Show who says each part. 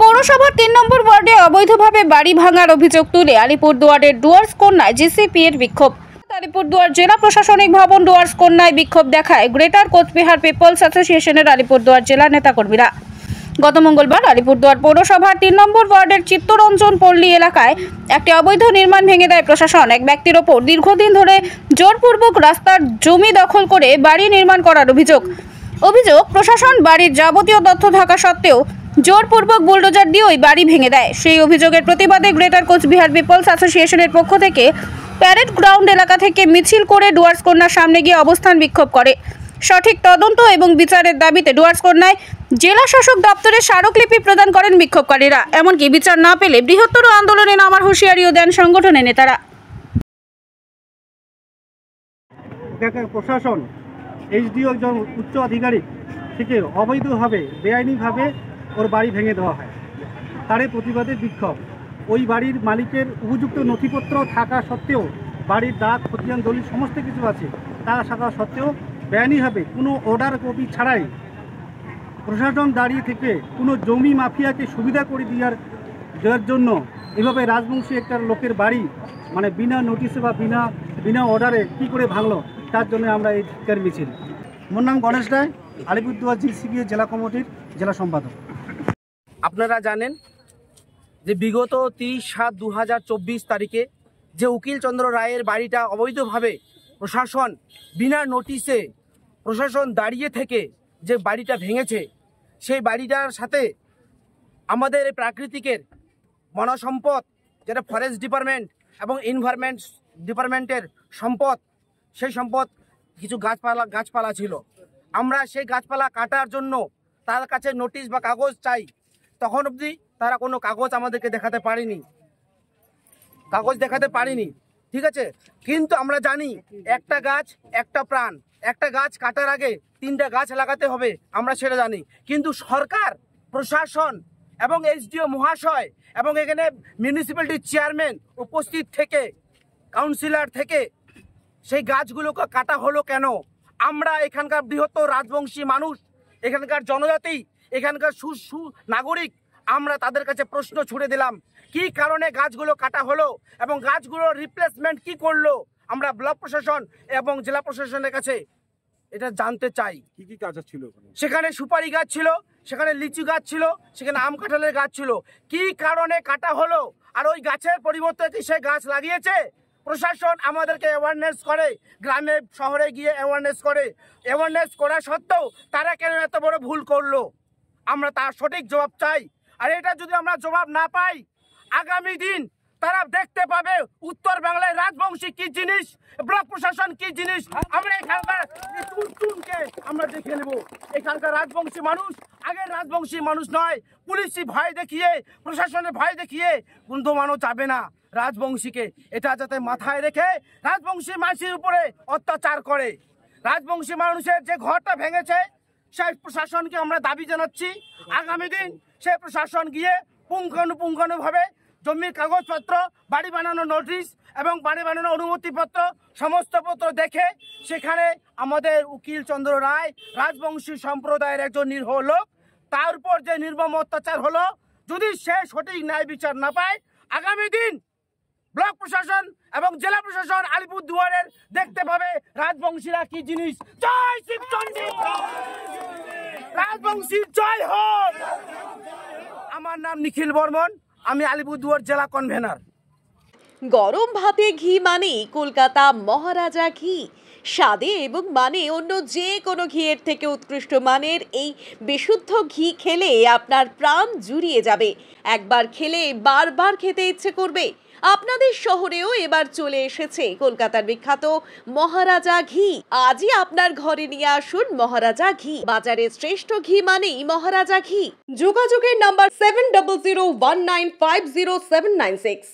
Speaker 1: পৌরসভার ৩ নম্বর ওয়ার্ডে অবৈধভাবে বাড়ি ভাঙার অভিযোগ তুলে আলিপুরদুয়ারের ডুয়ার্স কন্যায় জিসিপি এর বিক্ষোভ। আলিপুরদুয়ার জেলা প্রশাসনিক ভবন ডুয়ার্স কন্যায় বিক্ষোভ দেখায় গ্রেটার কোচবিহার পিপলস অ্যাসোসিয়েশনের আলিপুরদুয়ার জেলা নেতাকর্মীরা। গত মঙ্গলবার আলিপুরদুয়ার পৌরসভার ৩ নম্বর ওয়ার্ডের চিত্তরঞ্জন পল্লী এলাকায় একটি অবৈধ নির্মাণ ভেঙে দেয় প্রশাসন। এক ব্যক্তির ওপর দীর্ঘদিন ধরে জোরপূর্বক রাস্তার জমি দখল করে বাড়ি নির্মাণ করার অভিযোগ। প্রশাসন বাড়ির যাবতীয় তথ্য থাকা সত্ত্বেও জোরপূর্বক বুলডোজার দিয়ে ওই বাড়ি ভেঙে দেয়। সেই অভিযোগের প্রতিবাদে গ্রেটার কোচবিহার পিপলস অ্যাসোসিয়েশনের পক্ষ থেকে প্যারেড গ্রাউন্ড এলাকা থেকে মিছিল করে ডুয়ার্স কন্যার সামনে গিয়ে অবস্থান বিক্ষোভ করে। সঠিক তদন্ত এবং বিচারের দাবিতে ডুয়ার্স কন্যায় জেলা শাসক দপ্তরে স্মারকলিপি প্রদান করেন বিক্ষোভকারীরা। এমনকি বিচার না পেলে বৃহত্তর আন্দোলনে নামার হুঁশিয়ারিও দেন সংগঠনের নেতারা।
Speaker 2: প্রশাসন এইচডিও একজন উচ্চ আধিকারিক থেকে অবৈধভাবে বেআইনিভাবে ওর বাড়ি ভেঙে দেওয়া হয়, তারই প্রতিবাদে বিক্ষোভ। ওই বাড়ির মালিকের উপযুক্ত নথিপত্র থাকা সত্ত্বেও, বাড়ির দাগ খতিয়ান দলিল সমস্ত কিছু আছে, তা থাকা সত্ত্বেও বেআইনিভাবে কোনো অর্ডার কপি ছাড়াই প্রশাসন দাঁড়িয়ে থেকে কোনো জমি মাফিয়াকে সুবিধা করে দেওয়ার জন্য এভাবে রাজবংশী একটা লোকের বাড়ি মানে বিনা নোটিশে বা বিনা অর্ডারে কী করে ভাঙলো, তার জন্য আমরা এই ধিক্কার মিছিল। মোর নাম গণেশ রায়, আলিপুরদুয়ার জিসিপি জেলা কমিটির জেলা সম্পাদক।
Speaker 3: আপনারা জানেন যে বিগত 30/7/2024 তারিখে যে উকিল চন্দ্র রায়ের বাড়িটা অবৈধভাবে প্রশাসন বিনা নোটিশে প্রশাসন দাঁড়িয়ে থেকে যে বাড়িটা ভেঙেছে, সেই বাড়িটার সাথে আমাদের প্রাকৃতিকের বন সম্পদ যেটা ফরেস্ট ডিপার্টমেন্ট এবং এনভায়রনমেন্ট ডিপার্টমেন্টের সম্পদ, সেই সম্পদ কিছু গাছপালা ছিল। আমরা সেই গাছপালা কাটার জন্য তার কাছে নোটিশ বা কাগজ চাই, তখন অবধি তারা কোনো কাগজ আমাদেরকে দেখাতে পারেনি, ঠিক আছে। কিন্তু আমরা জানি একটা গাছ একটা প্রাণ, একটা গাছ কাটার আগে 3টা গাছ লাগাতে হবে, আমরা সেটা জানি। কিন্তু সরকার, প্রশাসন এবং এইচডিও মহাশয় এবং এখানে মিউনিসিপ্যালিটির চেয়ারম্যান উপস্থিত থেকে, কাউন্সিলর থেকে সেই গাছগুলোকে কাটা হলো কেন? আমরা এখানকার বৃহত্তর রাজবংশী মানুষ, এখানকার জনজাতি, এখানকার নাগরিক, আমরা তাদের কাছে প্রশ্ন ছুড়ে দিলাম কি কারণে গাছগুলো কাটা হলো এবং গাছগুলোর রিপ্লেসমেন্ট কি করলো। আমরা ব্লক প্রশাসন এবং জেলা প্রশাসনের কাছে এটা জানতে চাই।
Speaker 4: কি কাজ ছিল?
Speaker 3: সেখানে সুপারি গাছ ছিল, সেখানে লিচু গাছ ছিল, সেখানে আম কাঁঠালের গাছ ছিল। কি কারণে কাটা হলো? আর ওই গাছের পরিবর্তে কি সে গাছ লাগিয়েছে? প্রশাসন আমাদেরকে অ্যাওয়ারনেস করে, গ্রামে শহরে গিয়ে অ্যাওয়ারনেস করা সত্ত্বেও তারা কেন এত বড় ভুল করলো? আমরা তার সঠিক জবাব চাই। আর এটা যদি আমরা জবাব না পাই, আগামী দিন তারা দেখতে পাবে উত্তর বাংলায় রাজবংশী কি জিনিস, ব্লক প্রশাসন কি জিনিস। আমরা এখানকার টুনকে আমরা দেখে নেব। এখানকার রাজবংশী মানুষ আগের রাজবংশী মানুষ নয়। পুলিশি ভয় দেখিয়ে, প্রশাসনের ভয় দেখিয়ে দমানো যাবে না রাজবংশীকে। এটা যাতে মাথায় রেখে রাজবংশী মানুষের উপরে অত্যাচার করে। রাজবংশী মানুষের যে ঘরটা ভেঙেছে, সেই প্রশাসনকে আমরা দাবি জানাচ্ছি আগামী দিন সে প্রশাসন গিয়ে পুঙ্খানুপুঙ্খানুভাবে জমির কাগজপত্র, বাড়ি বানানোর নোটিশ এবং বাড়ি বানানোর অনুমতিপত্র সমস্ত পত্র দেখে সেখানে আমাদের উকিল চন্দ্র রায় রাজবংশী সম্প্রদায়ের একজন নিরীহ লোক, তার উপর যে নির্মম অত্যাচার হলো, যদি সে সঠিক ন্যায় বিচার না পায়, আগামী দিন ব্লক প্রশাসন এবং জেলা প্রশাসন আলিপুরদুয়ারের দেখতে পাবে রাজবংশীরা কি জিনিস। জয় শিবচন্ডী, রাজবংশী জয় হোক। আমার নাম নিখিল বর্মন, আমি আলিপুরদুয়ার জেলা কনভেনার।
Speaker 5: গরম ভাতে ঘি মানেই কলকাতা মহারাজা ঘি। স্বাদে এবং মানে অন্য যে কোনো ঘিয়ের থেকে উৎকৃষ্ট মানের এই বিশুদ্ধ ঘি খেলে আপনার প্রাণ জুড়িয়ে যাবে। একবার খেলে বারবার খেতে ইচ্ছে করবে। আপনাদের শহরেও এবার চলে এসেছে কলকাতার বিখ্যাত মহারাজা ঘি। আজই আপনার ঘরে নিয়ে আসুন মহারাজা ঘি। বাজারের শ্রেষ্ঠ ঘি মানেই মহারাজা ঘি। যোগাযোগের নাম্বার 7001950796।